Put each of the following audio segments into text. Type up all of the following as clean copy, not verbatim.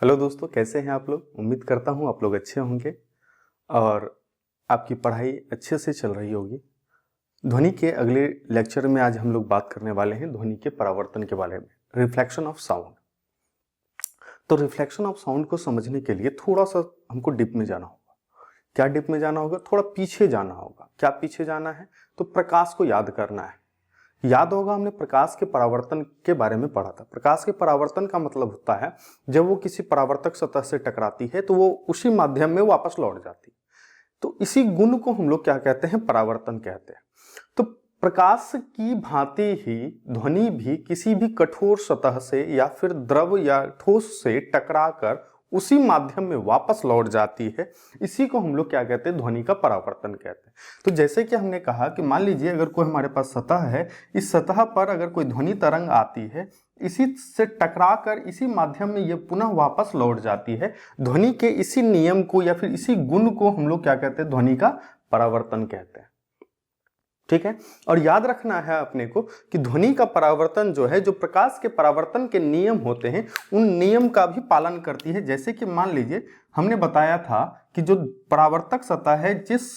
Hello दोस्तों, कैसे हैं आप लोग। उम्मीद करता हूं आप लोग अच्छे होंगे और आपकी पढ़ाई अच्छे से चल रही होगी। ध्वनि के अगले लेक्चर में आज हम लोग बात करने वाले हैं ध्वनि के परावर्तन के बारे में, रिफ्लेक्शन ऑफ साउंड। तो रिफ्लेक्शन ऑफ साउंड को समझने के लिए थोड़ा सा हमको डीप में जाना होगा। क्या डीप में जाना होगा? थोड़ा पीछे जाना होगा। क्या पीछे जाना है? तो प्रकाश को याद करना है। याद होगा हमने प्रकाश के परावर्तन के बारे में पढ़ा था। प्रकाश के परावर्तन का मतलब होता है जब वो किसी परावर्तक सतह से टकराती है तो वो उसी माध्यम में वापस लौट जाती है। तो इसी गुण को हम लोग क्या कहते हैं? परावर्तन कहते हैं। तो प्रकाश की भांति ही ध्वनि भी किसी भी कठोर सतह से या फिर द्रव या ठोस से टकराकर उसी माध्यम में वापस लौट जाती है। इसी को हम लोग क्या कहते हैं? ध्वनि का परावर्तन कहते हैं। तो जैसे कि हमने कहा कि मान लीजिए अगर कोई हमारे पास सतह है, इस सतह पर अगर कोई ध्वनि तरंग आती है, इसी से टकराकर इसी माध्यम में ये पुनः वापस लौट जाती है। ध्वनि के इसी नियम को या फिर इसी गुण को हम लोग क्या कहते हैं? ध्वनि का परावर्तन कहते हैं। ठीक है। और याद रखना है अपने को कि ध्वनि का परावर्तन जो है, जो प्रकाश के परावर्तन के नियम होते हैं, उन नियम का भी पालन करती है। जैसे कि मान लीजिए हमने बताया था कि जो परावर्तक सतह है, जिस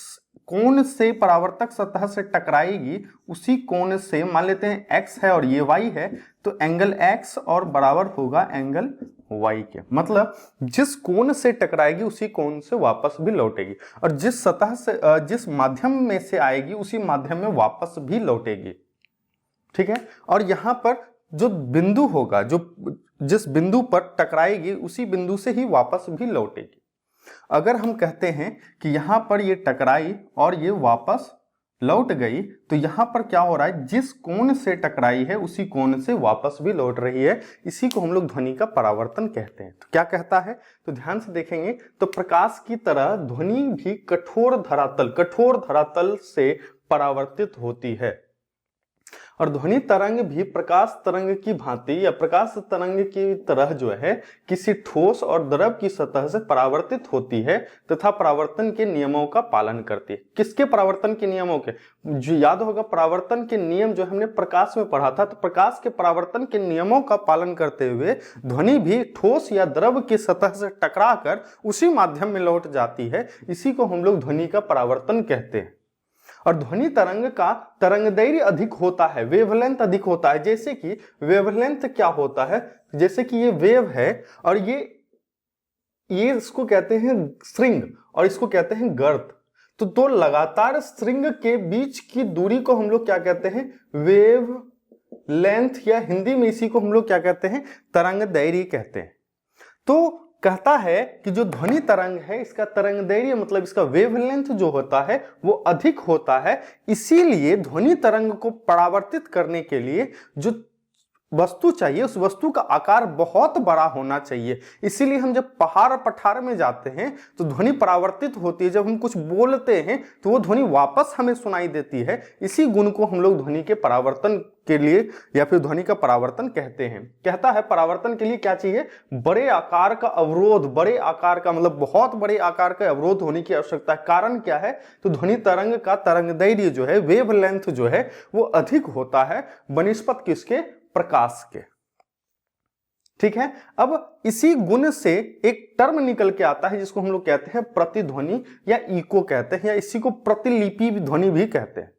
कोण से परावर्तक सतह से टकराएगी उसी कोण से, मान लेते हैं x है और ये y है, तो एंगल x और बराबर होगा एंगल y के। मतलब जिस कोण से टकराएगी उसी कोण से वापस भी लौटेगी, और जिस सतह से जिस माध्यम में से आएगी उसी माध्यम में वापस भी लौटेगी। ठीक है। और यहां पर जो बिंदु होगा, जो जिस बिंदु पर टकराएगी उसी बिंदु से ही वापस भी लौटेगी। अगर हम कहते हैं कि यहां पर ये टकराई और ये वापस लौट गई, तो यहां पर क्या हो रहा है? जिस कोण से टकराई है उसी कोण से वापस भी लौट रही है। इसी को हम लोग ध्वनि का परावर्तन कहते हैं। तो क्या कहता है? तो ध्यान से देखेंगे तो प्रकाश की तरह ध्वनि भी कठोर धरातल से परावर्तित होती है, और ध्वनि तरंग भी प्रकाश तरंग की भांति या प्रकाश तरंग की तरह जो है किसी ठोस और द्रव की सतह से परावर्तित होती है तथा परावर्तन के नियमों का पालन करती है। किसके परावर्तन के नियमों के? जो याद होगा परावर्तन के नियम जो हमने प्रकाश में पढ़ा था, तो प्रकाश के परावर्तन के नियमों का पालन करते हुए ध्वनि भी ठोस या द्रव की सतह से टकराकर उसी माध्यम में लौट जाती है। इसी को हम लोग ध्वनि का परावर्तन कहते हैं। और ध्वनि तरंग का तरंगदैर्घ्य अधिक होता है, वेवलेंथ अधिक होता है। जैसे कि वेवलेंथ क्या होता है? जैसे कि ये वेव है और ये इसको कहते हैं स्ट्रिंग और इसको कहते हैं गर्त। तो दो लगातार स्ट्रिंग के बीच की दूरी को हम लोग क्या कहते हैं? वेव लेंथ, या हिंदी में इसी को हम लोग क्या कहते हैं? तरंगदैर्घ्य कहते हैं। तो कहता है कि जो ध्वनि तरंग है, इसका तरंगदैर्घ्य मतलब इसका वेवलेंथ जो होता है वो अधिक होता है। इसीलिए ध्वनि तरंग को परावर्तित करने के लिए जो वस्तु चाहिए उस वस्तु का आकार बहुत बड़ा होना चाहिए। इसीलिए हम जब पहाड़ पठार में जाते हैं तो ध्वनि परावर्तित होती है। जब हम कुछ बोलते हैं तो वो ध्वनि वापस हमें सुनाई देती है। इसी गुण को हम लोग ध्वनि के परावर्तन के लिए या फिर ध्वनि का परावर्तन कहते हैं। कहता है परावर्तन के लिए क्या चाहिए? बड़े आकार का अवरोध, बड़े आकार का मतलब बहुत बड़े आकार का अवरोध होने की आवश्यकता है। कारण क्या है? तो ध्वनि तरंग का तरंगदैर्घ्य जो है, वेवलेंथ जो है, वो अधिक होता है बनिस्पत किसके? प्रकाश के। ठीक है। अब इसी गुण से एक टर्म निकल के आता है जिसको हम लोग कहते हैं प्रतिध्वनि या इको कहते हैं, या इसी को प्रतिलिपि ध्वनि भी कहते हैं।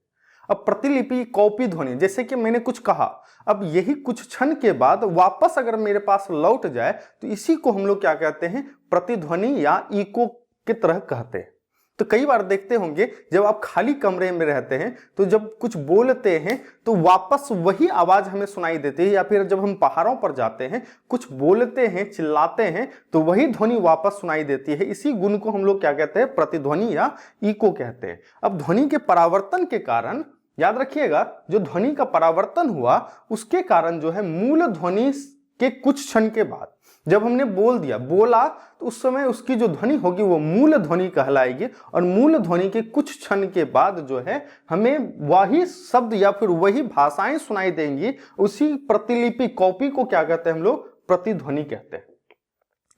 अब प्रतिलिपि, कॉपी ध्वनि, जैसे कि मैंने कुछ कहा, अब यही कुछ क्षण के बाद वापस अगर मेरे पास लौट जाए तो इसी को हम लोग क्या कहते हैं? प्रतिध्वनि या इको की तरह कहते हैं। तो कई बार देखते होंगे जब आप खाली कमरे में रहते हैं तो जब कुछ बोलते हैं तो वापस वही आवाज हमें सुनाई देती है, या फिर जब हम पहाड़ों पर जाते हैं कुछ बोलते हैं, चिल्लाते हैं, तो वही ध्वनि वापस सुनाई देती है। इसी गुण को हम लोग क्या कहते हैं? प्रतिध्वनि या इको कहते हैं। अब ध्वनि के परावर्तन के कारण याद रखिएगा, जो ध्वनि का परावर्तन हुआ उसके कारण जो है मूल ध्वनि के कुछ क्षण के बाद जब हमने बोला तो उस समय उसकी जो ध्वनि होगी वो मूल ध्वनि कहलाएगी, और मूल ध्वनि के कुछ क्षण के बाद जो है हमें वही शब्द या फिर वही भाषाएं सुनाई देंगी। उसी प्रतिलिपि, कॉपी को क्या कहते हैं हम लोग? प्रतिध्वनि कहते हैं।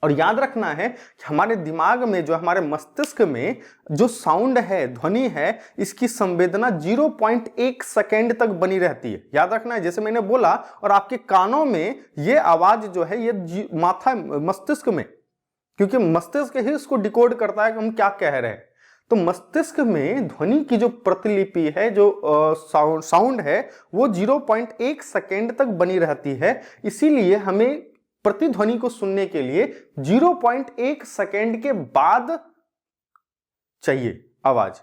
और याद रखना है कि हमारे दिमाग में, जो हमारे मस्तिष्क में जो साउंड है, ध्वनि है, इसकी संवेदना 0.1 सेकेंड तक बनी रहती है। याद रखना है, जैसे मैंने बोला, और आपके कानों में ये आवाज जो है ये मस्तिष्क में, क्योंकि मस्तिष्क ही इसको डिकोड करता है कि हम क्या कह रहे हैं। तो मस्तिष्क में ध्वनि की जो प्रतिलिपि है, जो साउंड है, वो 0.1 सेकेंड तक बनी रहती है। इसीलिए हमें प्रतिध्वनि को सुनने के लिए 0.1 सेकेंड के बाद चाहिए आवाज,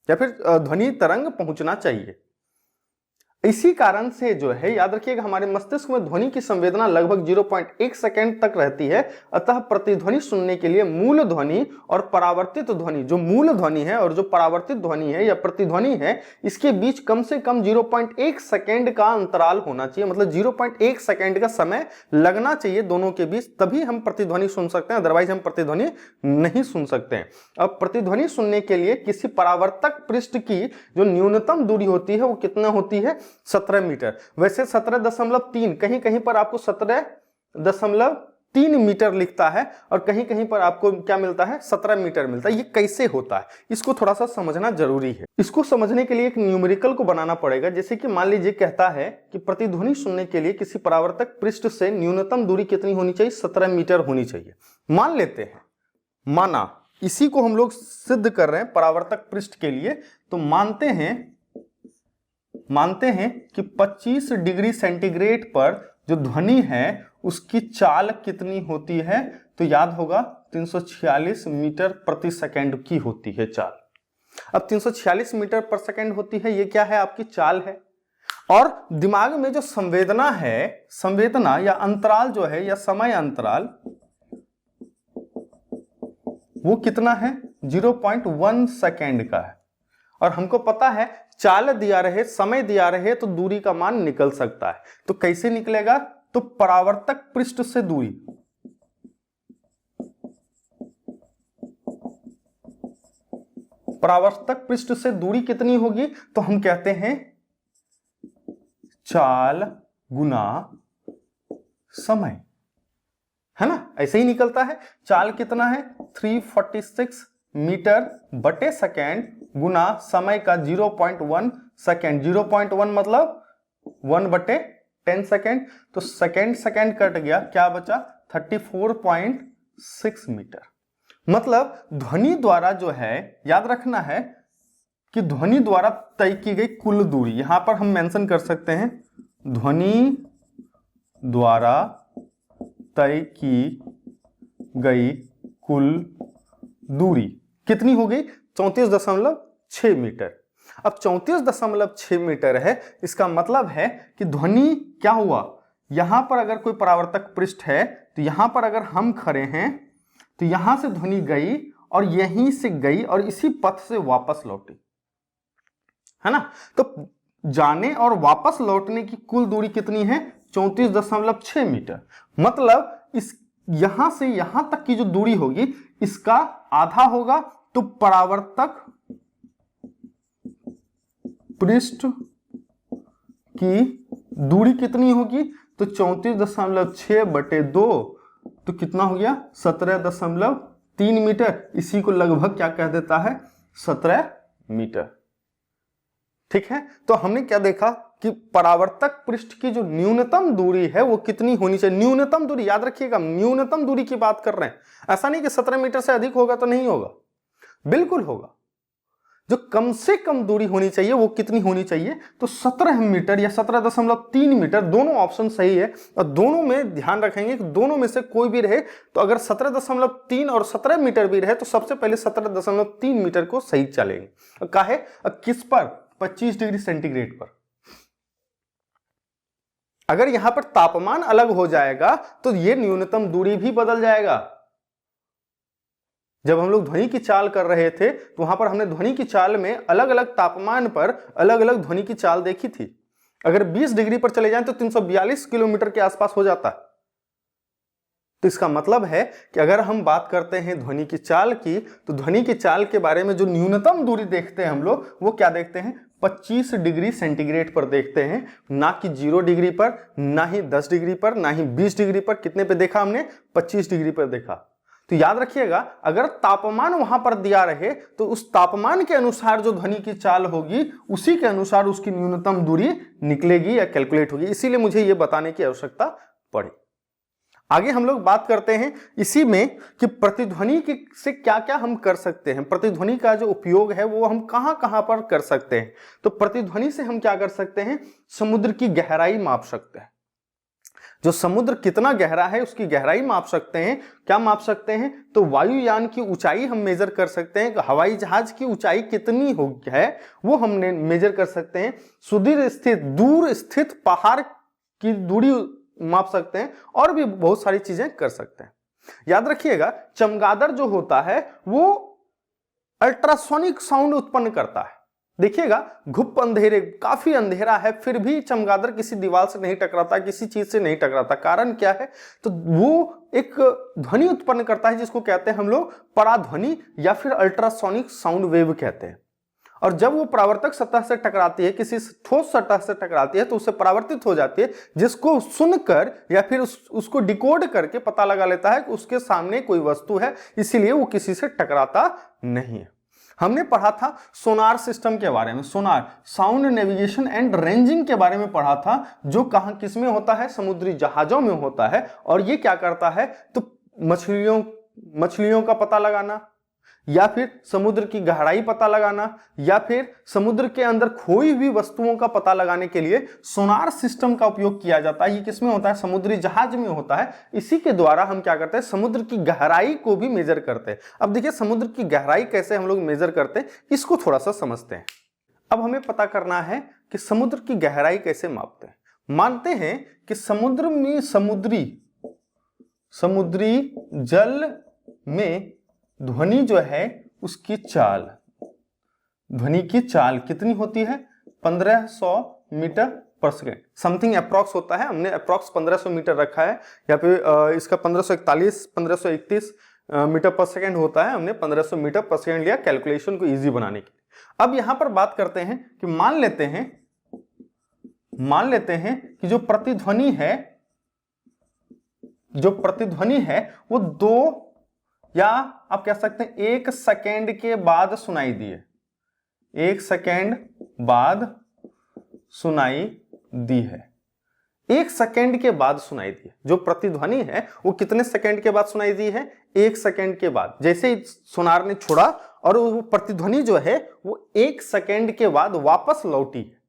या फिर ध्वनि तरंग पहुंचना चाहिए। इसी कारण से जो है, याद रखिएगा, हमारे मस्तिष्क में ध्वनि की संवेदना लगभग 0.1 सेकेंड तक रहती है। अतः प्रतिध्वनि सुनने के लिए मूल ध्वनि और परावर्तित ध्वनि, जो मूल ध्वनि है और जो परावर्तित ध्वनि है या प्रतिध्वनि है, इसके बीच कम से कम 0.1 सेकेंड का अंतराल होना चाहिए। मतलब 0.1 सेकेंड का समय लगना चाहिए दोनों के बीच, तभी हम प्रतिध्वनि सुन सकते हैं, अदरवाइज हम प्रतिध्वनि नहीं सुन सकते हैं। अब प्रतिध्वनि सुनने के लिए किसी परावर्तक पृष्ठ की जो न्यूनतम दूरी होती है वो कितना होती है? 17 मीटर। वैसे 17.3, कहीं कहीं पर आपको 17.3 मीटर लिखता है और कहीं कहीं पर आपको क्या मिलता है? 17 मीटर मिलता है। ये कैसे होता है, इसको थोड़ा सा समझना जरूरी है। इसको समझने के लिए एक न्यूमेरिकल को बनाना पड़ेगा। जैसे कि मान लीजिए कहता है कि प्रतिध्वनि सुनने के लिए किसी परावर्तक पृष्ठ से न्यूनतम दूरी कितनी होनी चाहिए? 17 मीटर होनी चाहिए। मान लेते हैं, माना, इसी को हम लोग सिद्ध कर रहे हैं परावर्तक पृष्ठ के लिए। तो मानते हैं कि 25 डिग्री सेंटीग्रेड पर जो ध्वनि है उसकी चाल कितनी होती है? तो याद होगा 346 मीटर प्रति सेकंड की होती है चाल। अब 346 मीटर पर सेकंड होती है, ये क्या है? आपकी चाल है। और दिमाग में जो संवेदना है, संवेदना या अंतराल जो है, या समय अंतराल, वो कितना है? 0.1 सेकेंड का है। और हमको पता है चाल दिया रहे, समय दिया रहे, तो दूरी का मान निकल सकता है। तो कैसे निकलेगा? तो परावर्तक पृष्ठ से दूरी, परावर्तक पृष्ठ से दूरी कितनी होगी? तो हम कहते हैं चाल गुना समय, है ना? ऐसे ही निकलता है। चाल कितना है? 346 मीटर बटे सेकेंड गुना समय का 0.1 सेकेंड। 0.1 मतलब 1 बटे 10 सेकेंड। तो सेकेंड कट गया, क्या बचा? 34.6 मीटर। मतलब ध्वनि द्वारा जो है, याद रखना है कि ध्वनि द्वारा तय की गई कुल दूरी, यहां पर हम मेंशन कर सकते हैं, ध्वनि द्वारा तय की गई कुल दूरी कितनी हो गई? 34.6 मीटर। अब 34.6 मीटर है, इसका मतलब है कि ध्वनि क्या हुआ? यहां पर अगर कोई परावर्तक पृष्ठ है तो यहां पर अगर हम खड़े हैं तो यहां से ध्वनि गई और यहीं से गई और इसी पथ से वापस लौटी, है ना? तो जाने और वापस लौटने की कुल दूरी कितनी है? 34.6 मीटर। मतलब इस यहां से यहां तक की जो दूरी होगी इसका आधा होगा। तो परावर्तक पृष्ठ की दूरी कितनी होगी? तो 34.6 बटे 2, तो कितना हो गया? 17.3 मीटर। इसी को लगभग क्या कह देता है? 17 मीटर। ठीक है, तो हमने क्या देखा कि परावर्तक पृष्ठ की जो न्यूनतम दूरी है वो कितनी होनी चाहिए? न्यूनतम दूरी, याद रखिएगा, न्यूनतम दूरी की बात कर रहे हैं। ऐसा नहीं कि 17 मीटर से अधिक होगा तो नहीं होगा, बिल्कुल होगा। जो कम से कम दूरी होनी चाहिए वो कितनी होनी चाहिए? तो 17 मीटर या 17.3 मीटर। दोनों ऑप्शन सही है और दोनों में ध्यान रखेंगे कि दोनों में से कोई भी रहे। तो अगर 17.3 और 17 मीटर भी रहे तो सबसे पहले 17.3 मीटर को सही चलेंगे। काहे? किस पर? 25 डिग्री सेंटीग्रेड पर। अगर यहां पर तापमान अलग हो जाएगा तो यह न्यूनतम दूरी भी बदल जाएगा। जब हम लोग ध्वनि की चाल कर रहे थे तो वहां पर हमने ध्वनि की चाल में अलग अलग तापमान पर अलग अलग ध्वनि की चाल देखी थी। अगर 20 डिग्री पर चले जाएं तो 342 किलोमीटर के आसपास हो जाता है। तो इसका मतलब है कि अगर हम बात करते हैं ध्वनि की चाल की, तो ध्वनि की चाल के बारे में जो न्यूनतम दूरी देखते हैं हम लोग, वो क्या देखते हैं? 25 डिग्री सेंटीग्रेड पर देखते हैं, ना कि 0 डिग्री पर, ना ही 10 डिग्री पर, ना ही 20 डिग्री पर। कितने पे देखा हमने? 25 डिग्री पर देखा। तो याद रखिएगा, अगर तापमान वहां पर दिया रहे तो उस तापमान के अनुसार जो ध्वनि की चाल होगी उसी के अनुसार उसकी न्यूनतम दूरी निकलेगी या कैलकुलेट होगी। इसीलिए मुझे यह बताने की आवश्यकता पड़ी। आगे हम लोग बात करते हैं इसी में कि प्रतिध्वनि से क्या क्या हम कर सकते हैं, प्रतिध्वनि का जो उपयोग है वो हम कहां कहां पर कर सकते हैं। तो प्रतिध्वनि से हम क्या कर सकते हैं, समुद्र की गहराई माप सकते हैं। जो समुद्र कितना गहरा है उसकी गहराई माप सकते हैं। क्या माप सकते हैं, तो वायुयान की ऊंचाई हम मेजर कर सकते हैं, हवाई जहाज की ऊंचाई कितनी है वो हमने मेजर कर सकते हैं। दूर स्थित पहाड़ की दूरी माप सकते हैं और भी बहुत सारी चीजें कर सकते हैं। याद रखिएगा, चमगादड़ जो होता है वो अल्ट्रासोनिक साउंड उत्पन्न करता है। देखिएगा, घुप अंधेरे, काफी अंधेरा है, फिर भी चमगादड़ किसी दीवार से नहीं टकराता, किसी चीज से नहीं टकराता। कारण क्या है, तो वो एक ध्वनि उत्पन्न करता है जिसको कहते हैं हम लोग पराध्वनि या फिर अल्ट्रासोनिक साउंड वेव कहते हैं। और जब वो परावर्तक सतह से टकराती है, किसी ठोस सतह से टकराती है, तो उससे परावर्तित हो जाती है, जिसको सुनकर या फिर उसको डिकोड करके पता लगा लेता है कि उसके सामने कोई वस्तु है, इसीलिए वो किसी से टकराता नहीं है। हमने पढ़ा था सोनार सिस्टम के बारे में, sonar sound navigation and ranging के बारे में पढ़ा था, जो कहां किस में होता है, समुद्री जहाजों में होता है। और ये क्या करता है, तो मछलियों का पता लगाना, या फिर समुद्र की गहराई पता लगाना, या फिर समुद्र के अंदर खोई हुई वस्तुओं का पता लगाने के लिए सोनार सिस्टम का उपयोग किया जाता है। ये किसमें होता है, समुद्री जहाज में होता है। इसी के द्वारा हम क्या करते हैं, समुद्र की गहराई को भी मेजर करते हैं। अब देखिए, समुद्र की गहराई कैसे हम लोग मेजर करते हैं, इसको थोड़ा सा समझते हैं। अब हमें पता करना है कि समुद्र की गहराई कैसे मापते हैं। मानते हैं कि समुद्र में समुद्री जल में ध्वनि जो है उसकी चाल, ध्वनि की चाल कितनी होती है, 1500 मीटर पर सेकेंड समथिंग अप्रॉक्स होता है। हमने अप्रॉक्स 1500 मीटर रखा है, या फिर इसका 1541 1531 मीटर पर सेकेंड होता है। हमने 1500 मीटर पर सेकेंड लिया कैलकुलेशन को इजी बनाने के लिए। अब यहां पर बात करते हैं कि मान लेते हैं कि जो प्रतिध्वनि है वो 2 या आप कह सकते हैं 1 सेकेंड के बाद सुनाई दी है, 1 सेकेंड बाद सुनाई दी है, 1 सेकेंड के बाद सुनाई दी है। जो प्रतिध्वनि है वो कितने सेकेंड के बाद सुनाई दी है, 1 सेकेंड के बाद। जैसे ही सोनार ने छोड़ा और वो प्रतिध्वनि जो है वो 1 सेकेंड के बाद वापस लौटी है,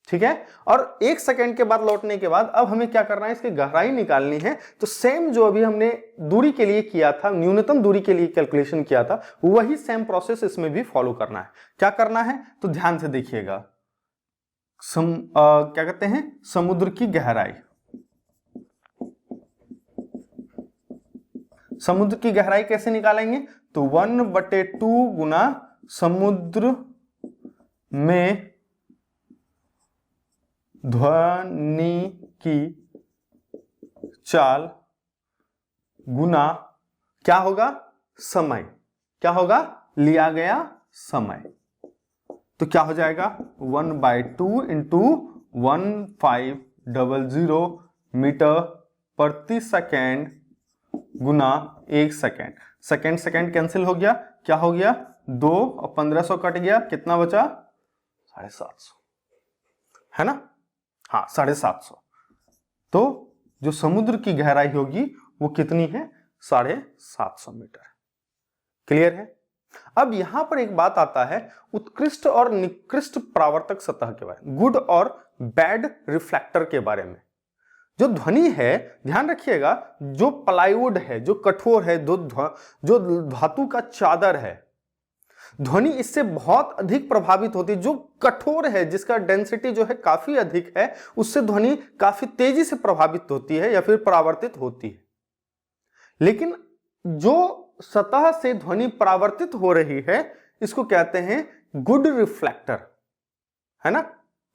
ठीक है। और 1 सेकेंड के बाद लौटने के बाद अब हमें क्या करना है, इसकी गहराई निकालनी है। तो सेम जो अभी हमने दूरी के लिए किया था, न्यूनतम दूरी के लिए कैलकुलेशन किया था, वही सेम प्रोसेस इसमें भी फॉलो करना है। क्या करना है, तो ध्यान से देखिएगा। क्या कहते हैं, समुद्र की गहराई, समुद्र की गहराई कैसे निकालेंगे, तो 1/2 गुना समुद्र में ध्वनि की चाल गुना क्या होगा, समय, क्या होगा, लिया गया समय। तो क्या हो जाएगा, 1/2 इंटू 1500 मीटर प्रति सेकेंड गुना 1 सेकेंड। सेकेंड कैंसिल हो गया, क्या हो गया, 2 और 1500 कट गया, कितना बचा, 750, है ना, हाँ 750। तो जो समुद्र की गहराई होगी वो कितनी है, 750 मीटर। क्लियर है। अब यहां पर एक बात आता है उत्कृष्ट और निकृष्ट परावर्तक सतह के बारे में, गुड और बैड रिफ्लेक्टर के बारे में। जो ध्वनि है, ध्यान रखिएगा, जो प्लाईवुड है, जो कठोर है, जो धातु का चादर है, ध्वनि इससे बहुत अधिक प्रभावित होती है। जो कठोर है, जिसका डेंसिटी जो है काफी अधिक है, उससे ध्वनि काफी तेजी से प्रभावित होती है या फिर परावर्तित होती है। लेकिन जो सतह से ध्वनि परावर्तित हो रही है, इसको कहते हैं गुड रिफ्लेक्टर, है ना।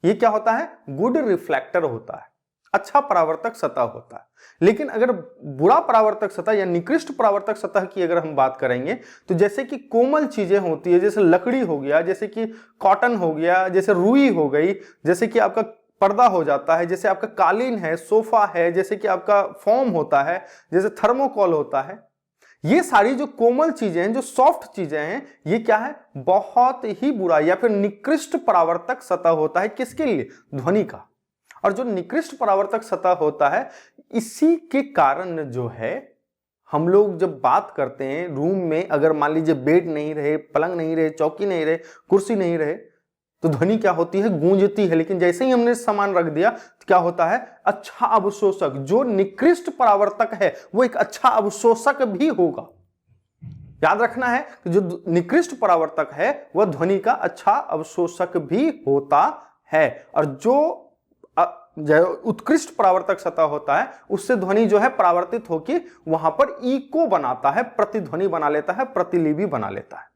ये क्या होता है, गुड रिफ्लेक्टर होता है, अच्छा परावर्तक सतह होता है। लेकिन अगर बुरा परावर्तक सतह या निकृष्ट परावर्तक सतह की अगर हम बात करेंगे, तो जैसे कि कोमल चीजें होती है, जैसे लकड़ी हो गया, जैसे कि कॉटन हो गया, जैसे रुई हो गई, जैसे कि आपका पर्दा हो जाता है, जैसे आपका कालीन है, सोफा है, जैसे कि आपका फोम होता है, जैसे थर्मोकॉल होता है, ये सारी जो कोमल चीजें हैं, जो सॉफ्ट चीजें हैं, ये क्या है, बहुत ही बुरा या फिर निकृष्ट परावर्तक सतह होता है। किसके लिए, ध्वनि का। और जो निकृष्ट परावर्तक सतह होता है, इसी के कारण जो है हम लोग जब बात करते हैं रूम में, अगर मान लीजिए बेड नहीं रहे, पलंग नहीं रहे, चौकी नहीं रहे, कुर्सी नहीं रहे, तो ध्वनि क्या होती है, गूंजती है। लेकिन जैसे ही हमने सामान रख दिया तो क्या होता है, अच्छा अवशोषक। जो निकृष्ट परावर्तक है वो एक अच्छा अवशोषक भी होगा। याद रखना है कि जो निकृष्ट परावर्तक है वह ध्वनि का अच्छा अवशोषक भी होता है। और जो उत्कृष्ट परावर्तक सतह होता है, उससे ध्वनि जो है परावर्तित होकर वहां पर इको बनाता है, प्रतिध्वनि बना लेता है, प्रतिलिपि बना लेता है।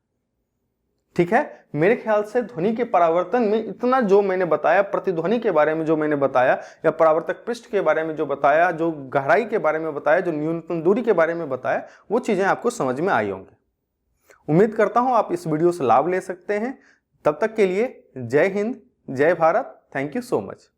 ठीक है, मेरे ख्याल से ध्वनि के परावर्तन में इतना जो मैंने बताया, प्रतिध्वनि के बारे में जो मैंने बताया, या परावर्तक पृष्ठ के बारे में जो बताया, जो गहराई के बारे में बताया, जो न्यूनतम दूरी के बारे में बताया, वो चीजें आपको समझ में आई होंगी। उम्मीद करता हूं आप इस वीडियो से लाभ ले सकते हैं। तब तक के लिए जय हिंद, जय Bharat. Thank you so much.